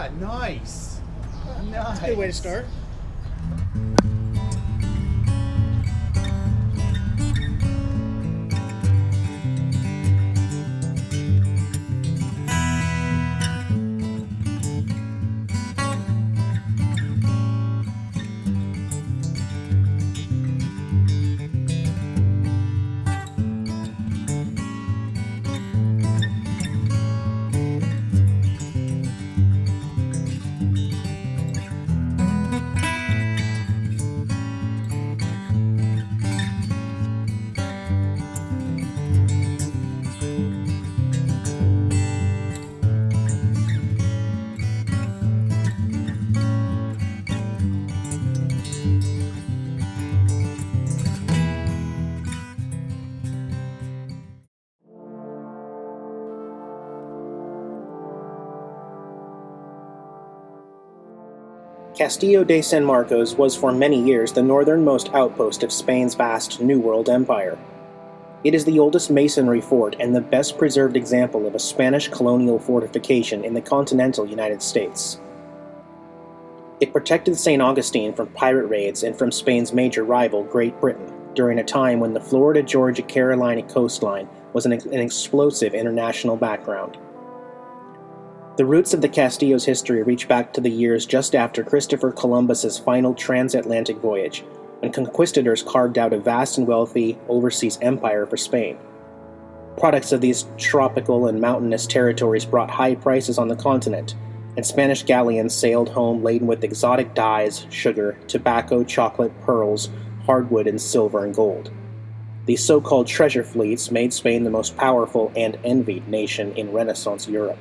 Yeah, nice. Nice. That's a good way to start. Castillo de San Marcos was for many years the northernmost outpost of Spain's vast New World Empire. It is the oldest masonry fort and the best preserved example of a Spanish colonial fortification in the continental United States. It protected St. Augustine from pirate raids and from Spain's major rival, Great Britain, during a time when the Florida-Georgia-Carolina coastline was an explosive international background. The roots of the Castillo's history reach back to the years just after Christopher Columbus's final transatlantic voyage, when conquistadors carved out a vast and wealthy overseas empire for Spain. Products of these tropical and mountainous territories brought high prices on the continent, and Spanish galleons sailed home laden with exotic dyes, sugar, tobacco, chocolate, pearls, hardwood, and silver and gold. These so-called treasure fleets made Spain the most powerful and envied nation in Renaissance Europe.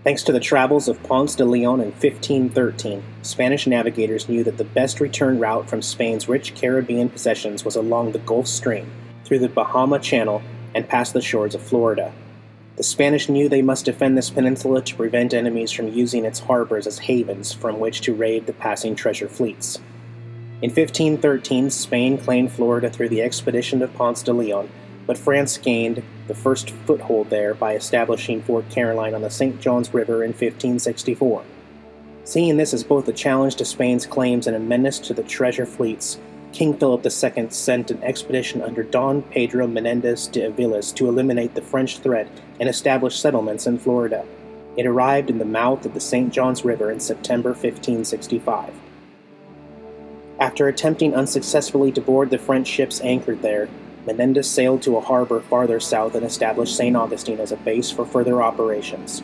Thanks to the travels of Ponce de Leon in 1513, Spanish navigators knew that the best return route from Spain's rich Caribbean possessions was along the Gulf Stream, through the Bahama Channel, and past the shores of Florida. The Spanish knew they must defend this peninsula to prevent enemies from using its harbors as havens from which to raid the passing treasure fleets. In 1513, Spain claimed Florida through the expedition of Ponce de Leon, but France gained the first foothold there by establishing Fort Caroline on the St. Johns River in 1564. Seeing this as both a challenge to Spain's claims and a menace to the treasure fleets, King Philip II sent an expedition under Don Pedro Menendez de Aviles to eliminate the French threat and establish settlements in Florida. It arrived in the mouth of the St. Johns River in September 1565. After attempting unsuccessfully to board the French ships anchored there, Menendez sailed to a harbor farther south and established St. Augustine as a base for further operations.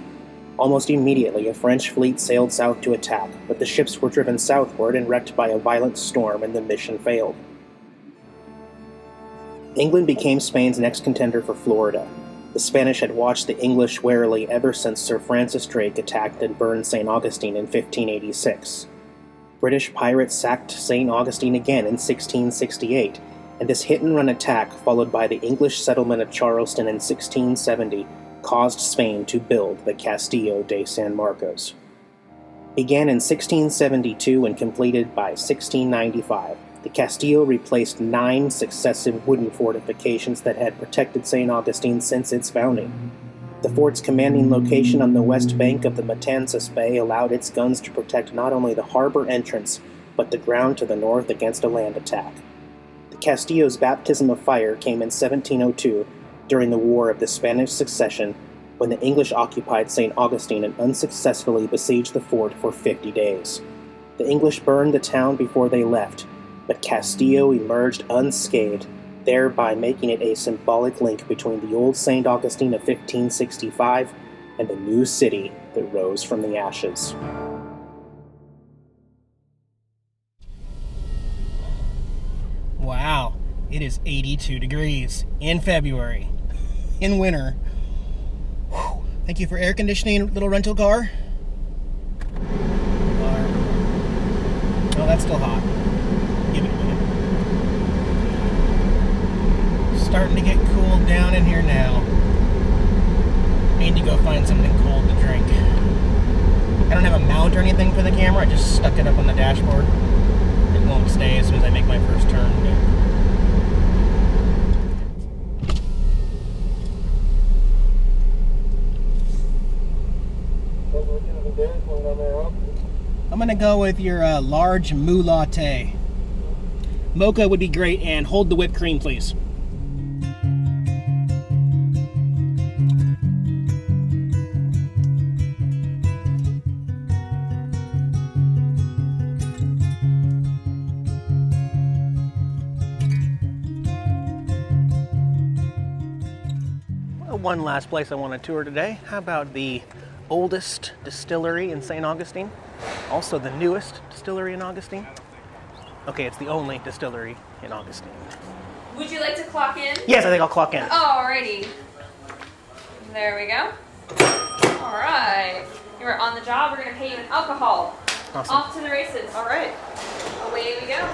Almost immediately, a French fleet sailed south to attack, but the ships were driven southward and wrecked by a violent storm, and the mission failed. England became Spain's next contender for Florida. The Spanish had watched the English warily ever since Sir Francis Drake attacked and burned St. Augustine in 1586. British pirates sacked St. Augustine again in 1668, and this hit-and-run attack, followed by the English settlement of Charleston in 1670, caused Spain to build the Castillo de San Marcos. Began in 1672 and completed by 1695, the Castillo replaced 9 successive wooden fortifications that had protected St. Augustine since its founding. The fort's commanding location on the west bank of the Matanzas Bay allowed its guns to protect not only the harbor entrance, but the ground to the north against a land attack. The Castillo's baptism of fire came in 1702, during the War of the Spanish Succession, when the English occupied St. Augustine and unsuccessfully besieged the fort for 50 days. The English burned the town before they left, but Castillo emerged unscathed, thereby making it a symbolic link between the old St. Augustine of 1565 and the new city that rose from the ashes. Wow, it is 82 degrees in February, in winter. Whew. Thank you for air conditioning, little rental car. Oh, that's still hot. Give it a minute. Starting to get cooled down in here now. Need to go find something cold to drink. I don't have a mount or anything for the camera. I just stuck it up on the dashboard. It won't stay as soon as I make my first turn. What we're doing I'm gonna go with your large moo latte. Mocha would be great, and hold the whipped cream, please. Well, one last place I want to tour today. How about the oldest distillery in St. Augustine? Also the newest distillery in Augustine. Okay, it's the only distillery in Augustine. Would you like to clock in? Yes, I think I'll clock in. Alrighty. There we go. Alright. You are on the job. We're going to pay you in alcohol. Awesome. Off to the races. Alright. Away we go.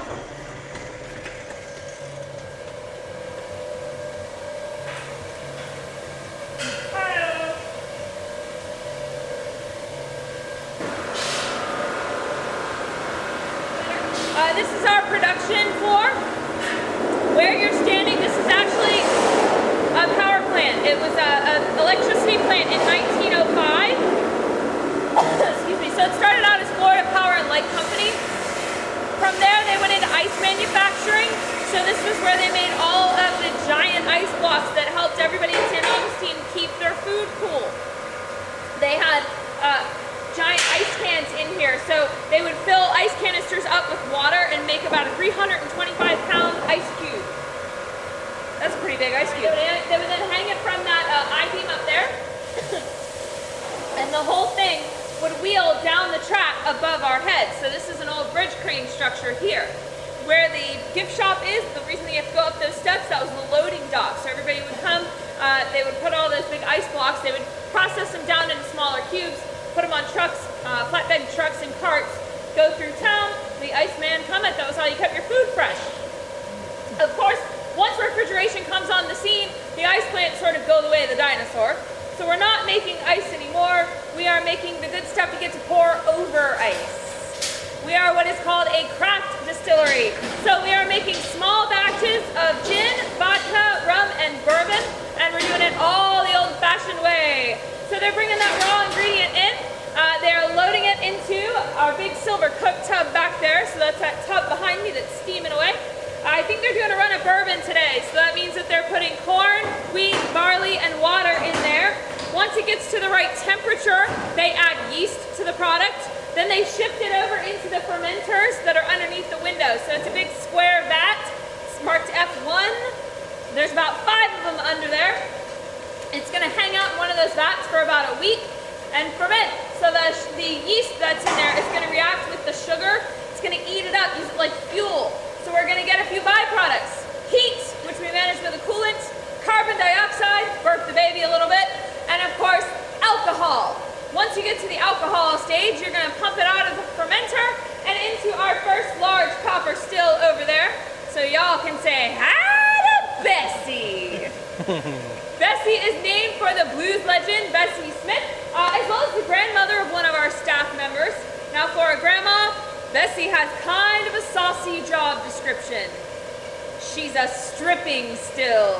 This is our production floor. Where you're standing, this is actually a power plant. It was an electricity plant in 1905. Excuse me. So it started out as Florida Power and Light Company. From there, they went into ice manufacturing. So this was where they made all of the giant ice blocks that helped everybody in St. Augustine keep their food cool. They had giant ice cans in here, so they would fill ice canisters up with water and make about a 325-pound ice cube. That's a pretty big ice cube. They would then hang it from that I-beam up there, and the whole thing would wheel down the track above our heads. So this is an old bridge crane structure here. Where the gift shop is, the reason that you have to go up those steps, that was the loading dock. So everybody would come, they would put all those big ice blocks, they would process them down into smaller cubes, put them on trucks, flatbed trucks and carts, go through town, the Iceman come it. That was how you kept your food fresh. Of course, once refrigeration comes on the scene, the ice plant sort of goes away the dinosaur. So we're not making ice anymore. We are making the good stuff you get to pour over ice. We are what is called a craft distillery. So we are making small batches of gin, vodka, rum, and bourbon, and we're doing it all the old-fashioned way. So they're bringing that raw ingredient in. They're loading it into our big silver cook tub back there. So that's that tub behind me that's steaming away. I think they're doing a run of bourbon today. So that means that they're putting corn, wheat, barley, and water in there. Once it gets to the right temperature, they add yeast to the product. Then they shift it over into the fermenters that are underneath the window. So it's a big square vat. It's marked F1. There's about 5 of them under there. It's going to hang out in one of those vats for about a week and ferment. So the yeast that's in there is going to react with the sugar. It's going to eat it up, use it like fuel. So we're going to get a few byproducts. Heat, which we manage with a coolant. Carbon dioxide, burp the baby a little bit. And of course, alcohol. Once you get to the alcohol stage, you're going to pump it out of the fermenter and into our first large copper still over there. So y'all can say, hi to Bessie. Bessie is named for the blues legend Bessie Smith, as well as the grandmother of one of our staff members. Now for a grandma, Bessie has kind of a saucy job description. She's a stripping still.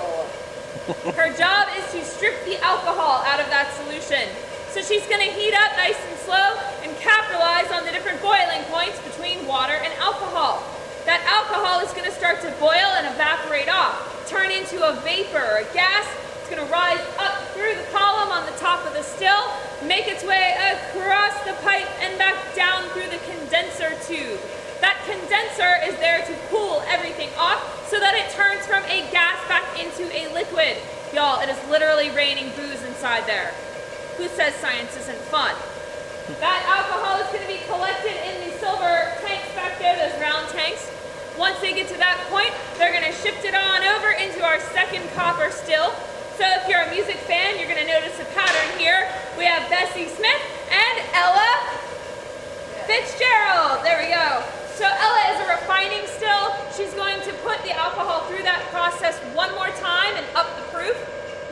Her job is to strip the alcohol out of that solution. So she's going to heat up nice and slow and capitalize on the different boiling points between water and alcohol. That alcohol is going to start to boil and evaporate off, turn into a vapor or a gas. It's going to rise up through the column on the top of the still, make its way across the pipe and back down through the condenser tube. That condenser is there to cool everything off so that it turns from a gas back into a liquid. Y'all, it is literally raining booze inside there. Who says science isn't fun? That alcohol is going to be collected in the silver tanks back there, those round tanks. Once they get to that point, they're going to shift it on over into our second copper still. So if you're a music fan, you're going to notice a pattern here. We have Bessie Smith and Ella Fitzgerald. There we go. So Ella is a refining still. She's going to put the alcohol through that process one more time and up the proof.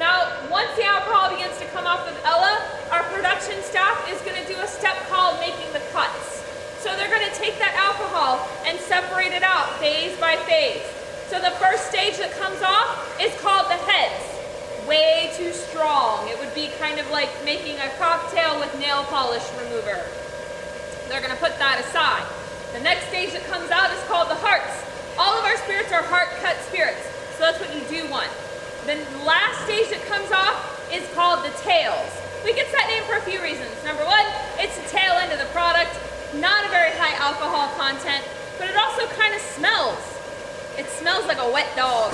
Now, once the alcohol begins to come off of Ella, our production staff is going to do a step called making the cuts. So they're going to take that alcohol and separate it out phase by phase. So the first stage that comes off is called the heads. way too strong. It would be kind of like making a cocktail with nail polish remover. They're going to put that aside. The next stage that comes out is called the hearts. All of our spirits are heart-cut spirits, so that's what you do want. The last stage that comes off is called the tails. We get that name for a few reasons. Number one, it's the tail end of the product, not a very high alcohol content, but it also kind of smells. It smells like a wet dog.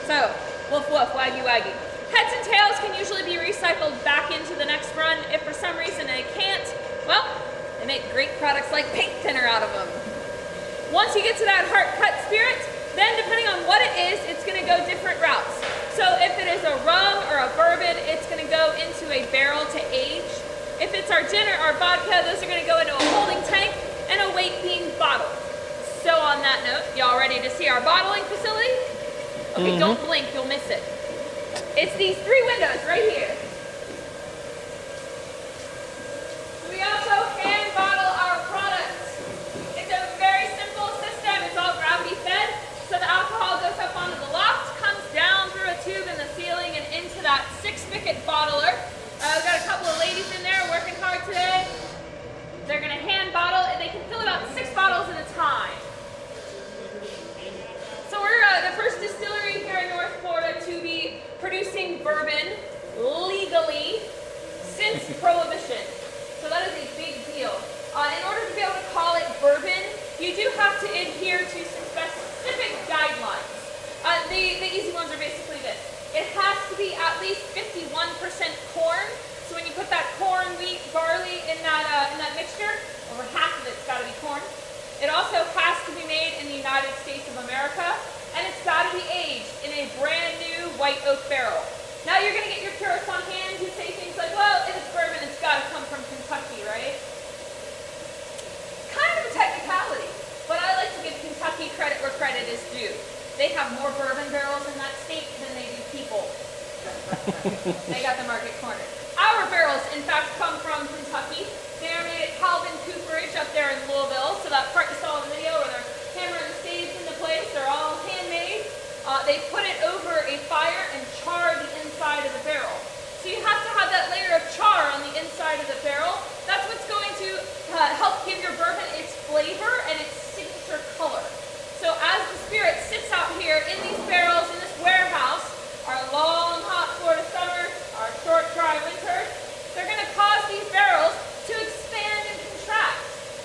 So, woof woof, waggy waggy. Heads and tails can usually be recycled back into the next run. If for some reason they can't, well, they make great products like paint thinner out of them. Once you get to that heart-cut spirit, then depending on what it is, it's going to go different routes. So if it is a rum or a bourbon, it's going to go into a barrel to age. If it's our gin or our vodka, those are going to go into a holding tank and await being bottled. So on that note, y'all ready to see our bottling facility? Okay, Don't blink, you'll miss it. It's these 3 windows right here. We also hand bottle our products. It's a very simple system. It's all gravity fed. So the alcohol goes up onto the loft, comes down through a tube in the ceiling and into that 6-spigot bottler. We've got a couple of ladies in there working hard today. They're going to hand bottle, and they can fill about 6 bottles at a time. So we're the first distillery here in North Florida to be producing bourbon legally since Prohibition. So that is a big deal. In order to be able to call it bourbon, you do have to adhere to some specific guidelines. The easy ones are basically this. It has to be at least 51% corn. So when you put that corn, wheat, barley in that mixture, over half of it's got to be corn. It also has to be made in the United States of America, and it's got to be aged in a brand new white oak barrel. Now you're going to get your purists on hand who say things like, well, if it's bourbon, it's got to come from Kentucky, right? Kind of a technicality, but I like to give Kentucky credit where credit is due. They have more bourbon barrels in that state than they do people. They got the market cornered. Our barrels, in fact, come from Kentucky. They are made at Calvin Cooperage up there in Louisville. So that part you saw in the video where they're hammering the staves into place, they're all handmade. They put it over a fire and char the inside of the barrel. So you have to have that layer of char on the inside of the barrel. That's what's going to help give your bourbon its flavor and its signature color. So as the spirit sits out here in these barrels in this warehouse, our long hot Florida summers, our short dry winters, they're going to cause these barrels to expand and contract.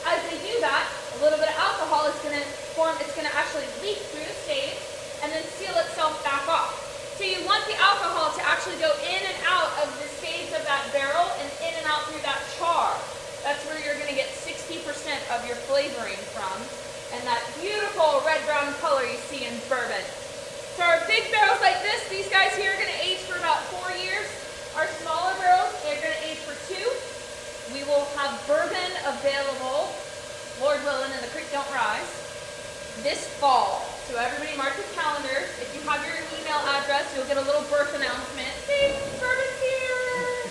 As they do that, a little bit of alcohol is going to form, it's going to actually leak through the stage and then seal itself back off. So you want the alcohol to actually go in and out of the stage of that barrel and in and out through that char. That's where you're going to get 60% of your flavoring from, and that beautiful red-brown color you see in bourbon. So our big barrels like this, these guys here are going to age for about 4 years. Our smaller barrels, they're going to age for 2. We will have bourbon available, Lord willing, and the creek don't rise, this fall. So everybody mark your calendars. If you have your email address, you'll get a little birth announcement. See, bourbon's here.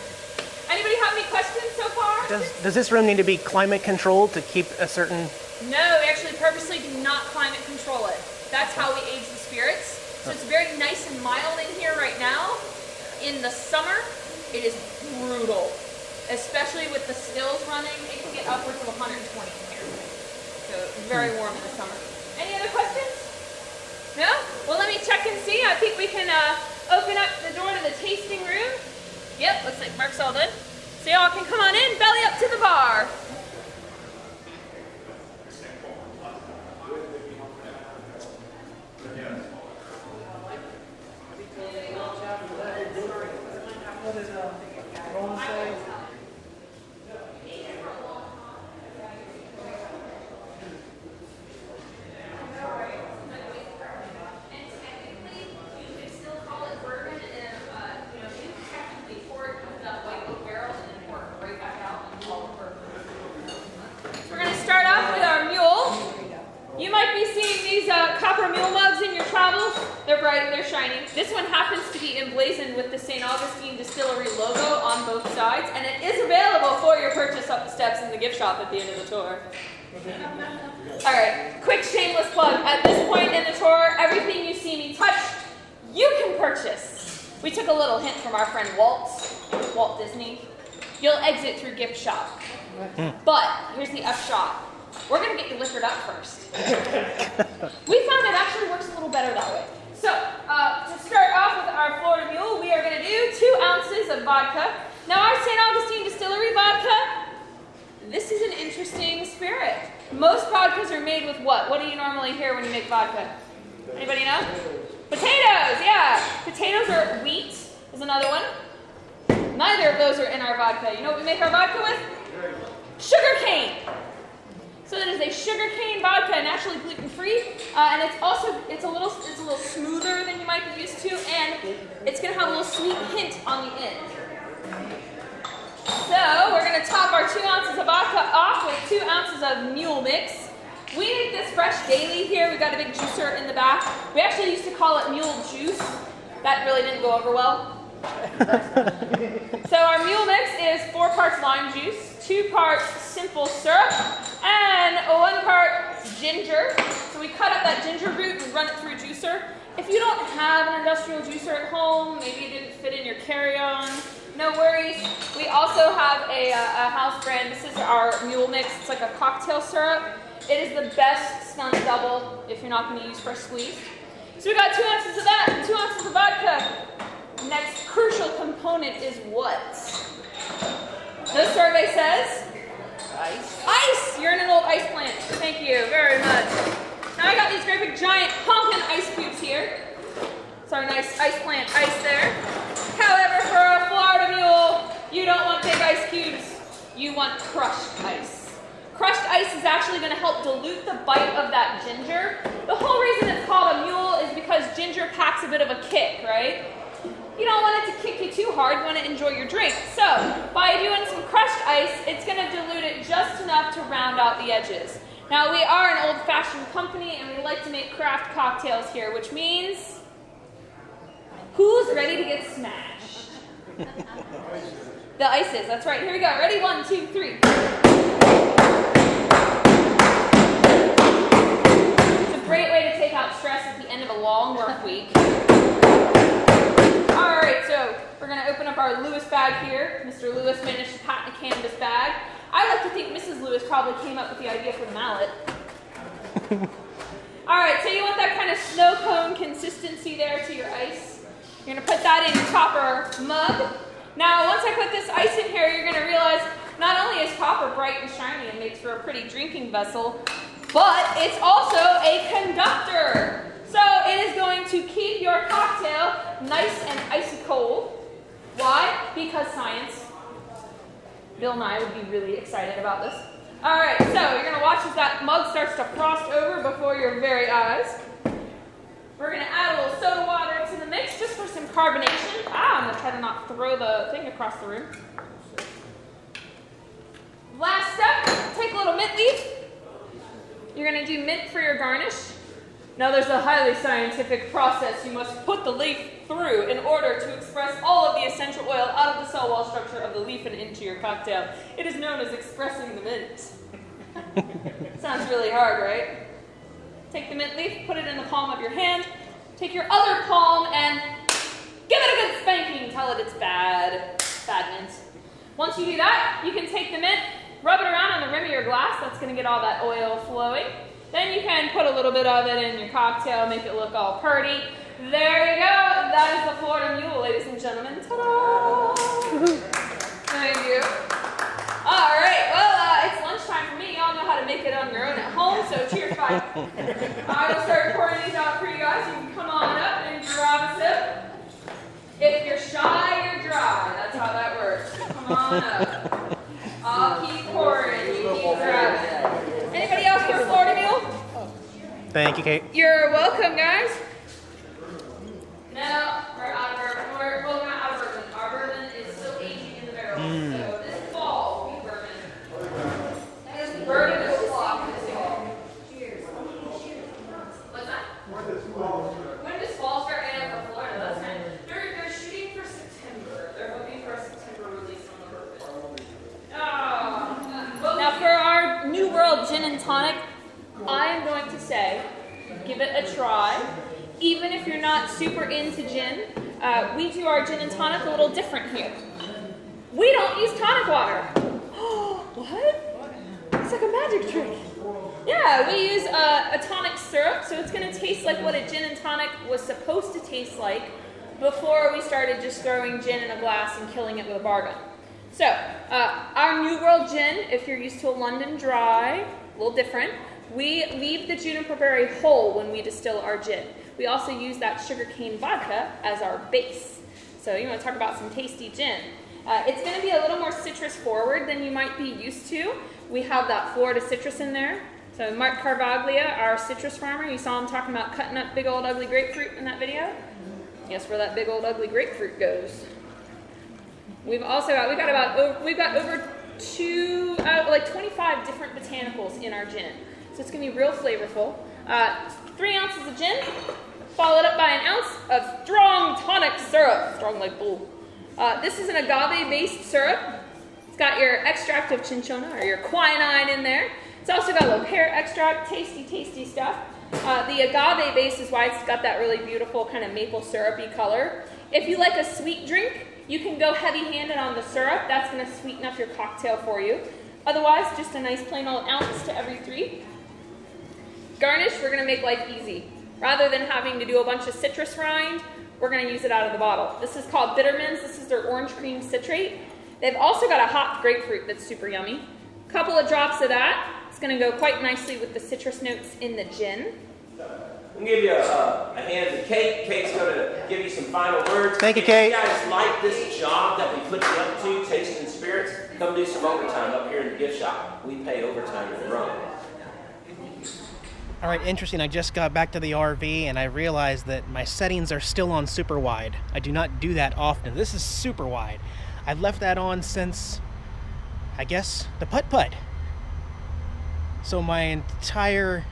Anybody have any questions so far? Does this room need to be climate controlled to keep a certain... No, we actually purposely do not climate control it. That's how we age the spirits. So it's very nice and mild in here right now. In the summer, it is brutal. Especially with the stills running, it can get upwards of 120 in here. So it's very warm in the summer. Any other questions? No? Well, let me check and see. I think we can open up the door to the tasting room. Yep, looks like Mark's all done. So y'all can come on in, belly up to the bar. This one happens to be emblazoned with the St. Augustine Distillery logo on both sides, and it is available for your purchase up the steps in the gift shop at the end of the tour. All right, quick shameless plug. At this point in the tour, everything you see me touch, you can purchase. We took a little hint from our friend Walt Disney. You'll exit through gift shop. But here's the upshot. We're going to get you liquored up first. We found it actually works a little better that way. So, to start off with our Florida Mule, we are going to do 2 ounces of vodka. Now, our St. Augustine Distillery vodka, this is an interesting spirit. Most vodkas are made with what? What do you normally hear when you make vodka? Anybody know? Potatoes, yeah. Potatoes or wheat is another one. Neither of those are in our vodka. You know what we make our vodka with? Sugar cane. So that is a sugar cane vodka, naturally gluten-free, and it's a little smoother than you might be used to, and it's going to have a little sweet hint on the end. So we're going to top our 2 ounces of vodka off with 2 ounces of mule mix. We make this fresh daily here. We've got a big juicer in the back. We actually used to call it mule juice. That really didn't go over well. So our mule mix is 4 parts lime juice, 2 parts simple syrup, and 1 part ginger. So we cut up that ginger root and run it through a juicer. If you don't have an industrial juicer at home, maybe it didn't fit in your carry-on, no worries. We also have a house brand. This is our mule mix. It's like a cocktail syrup. It is the best stunt double if you're not going to use fresh squeezed. So we got 2 ounces of that and 2 ounces of vodka. Next crucial component is what? The survey says? Ice. Ice! You're in an old ice plant. Thank you very much. Now I got these great big giant honkin' ice cubes here. It's our nice ice plant ice there. However, for a Florida Mule, you don't want big ice cubes. You want crushed ice. Crushed ice is actually going to help dilute the bite of that ginger. The whole reason it's called a mule is because ginger packs a bit of a kick, right? You don't want it to kick you too hard. You want to enjoy your drink. So, by doing some crushed ice, it's going to dilute it just enough to round out the edges. Now, we are an old-fashioned company, and we like to make craft cocktails here, which means, who's ready to get smashed? The ice is. That's right. Here we go. Ready? 1, 2, 3. It's a great way to take out stress at the end of a long work week. Alright, so we're going to open up our Lewis bag here. Mr. Lewis managed to patent a canvas bag. I like to think Mrs. Lewis probably came up with the idea for the mallet. Alright, so you want that kind of snow cone consistency there to your ice. You're going to put that in your copper mug. Now, once I put this ice in here, you're going to realize not only is copper bright and shiny and makes for a pretty drinking vessel, but it's also a conductor. So it is going to keep your cocktail nice and icy cold. Why? Because science. Bill and I would be really excited about this. All right, so you're going to watch as that mug starts to frost over before your very eyes. We're going to add a little soda water to the mix just for some carbonation. I'm going to try to not throw the thing across the room. Last step, take a little mint leaf. You're going to do mint for your garnish. Now there's a highly scientific process you must put the leaf through in order to express all of the essential oil out of the cell wall structure of the leaf and into your cocktail. It is known as expressing the mint. Sounds really hard, right? Take the mint leaf, put it in the palm of your hand, take your other palm and give it a good spanking, tell it it's bad mint. Once you do that, you can take the mint, rub it around on the rim of your glass, that's going to get all that oil flowing. Then you can put a little bit of it in your cocktail, make it look all pretty. There you go. That is the Florida Mule, ladies and gentlemen. Ta-da! Thank you. All right. Well, it's lunchtime for me. Y'all know how to make it on your own at home, so cheers, bye. I will start pouring these out for you guys. You can come on up and grab a sip. If you're shy, you're dry. That's how that works. Come on up. I'll keep pouring. You keep grabbing. Anybody else for Florida Mule? Thank you, Kate. You're welcome, guys. No, we're out of bourbon. Well, we're not out of bourbon. Our bourbon is still aging in the barrel. So this fall will be bourbon. This bourbon will flop this fall. Cheers. What's that? When does fall start? And for Florida, that's kind of, they're shooting for September. They're hoping for a September release on the bourbon. Oh. Now for our New World Gin and Tonic, I am going to say, give it a try. Even if you're not super into gin, we do our gin and tonic a little different here. We don't use tonic water. What? It's like a magic trick. Yeah, we use a tonic syrup, so it's going to taste like what a gin and tonic was supposed to taste like before we started just throwing gin in a glass and killing it with a bar gun. So, our New World gin, if you're used to a London dry, a little different. We leave the juniper berry whole when we distill our gin. We also use that sugarcane vodka as our base. So you want to talk about some tasty gin. It's going to be a little more citrus forward than you might be used to. We have that Florida citrus in there. So Mark Carvaglia, our citrus farmer, you saw him talking about cutting up big old ugly grapefruit in that video. Guess where that big old ugly grapefruit goes? We've got over 25 different botanicals in our gin. So it's going to be real flavorful. 3 ounces of gin, followed up by an ounce of strong tonic syrup. Strong like bull. This is an agave-based syrup. It's got your extract of cinchona, or your quinine in there. It's also got a little pear extract, tasty, tasty stuff. The agave base is why it's got that really beautiful kind of maple syrupy color. If you like a sweet drink, you can go heavy-handed on the syrup. That's going to sweeten up your cocktail for you. Otherwise, just a nice plain old ounce to every 3. Garnish, we're going to make life easy. Rather than having to do a bunch of citrus rind, we're going to use it out of the bottle. This is called Bittermans. This is their orange cream citrate. They've also got a hot grapefruit that's super yummy. A couple of drops of that. It's going to go quite nicely with the citrus notes in the gin. We'll give you a hand to Kate. Kate's going to give you some final words. Thank you, Kate. If you guys like this job that we put you up to, Tasting Spirits, come do some overtime up here in the gift shop. We pay overtime to run. All right, interesting. I just got back to the RV and I realized that my settings are still on super wide. I do not do that often. This is super wide. I've left that on since, I guess, the putt-putt. So my entire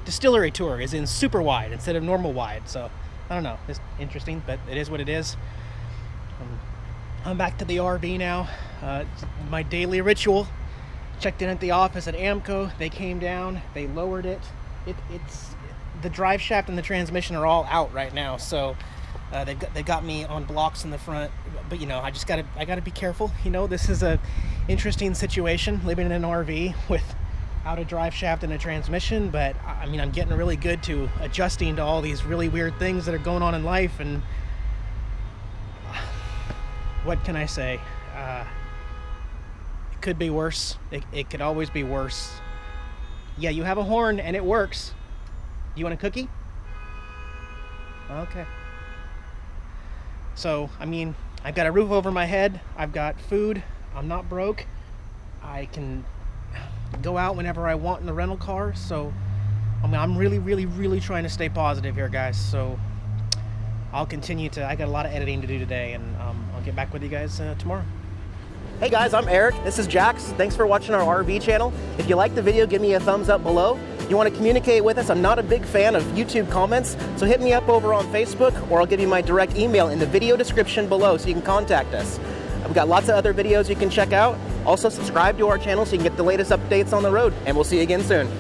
distillery tour is in super wide instead of normal wide. So I don't know. It's interesting, but it is what it is. I'm back to the RV now. My daily ritual. Checked in at the office at Amco. They came down. They lowered it. It's the drive shaft and the transmission are all out right now, so they got me on blocks in the front. But you know, I gotta be careful. You know, this is a interesting situation living in an RV without a drive shaft and a transmission. But I mean, I'm getting really good to adjusting to all these really weird things that are going on in life. And what can I say? It could be worse. It could always be worse. Yeah, you have a horn and it works. You want a cookie? Okay. So, I mean, I've got a roof over my head. I've got food. I'm not broke. I can go out whenever I want in the rental car. So, I mean, I'm really trying to stay positive here, guys. So, I'll continue to. I got a lot of editing to do today, and I'll get back with you guys tomorrow. Hey guys, I'm Eric. This is Jax. Thanks for watching our RV channel. If you like the video, give me a thumbs up below. You want to communicate with us? I'm not a big fan of YouTube comments, so hit me up over on Facebook, or I'll give you my direct email in the video description below so you can contact us. I've got lots of other videos you can check out. Also, subscribe to our channel so you can get the latest updates on the road, and we'll see you again soon.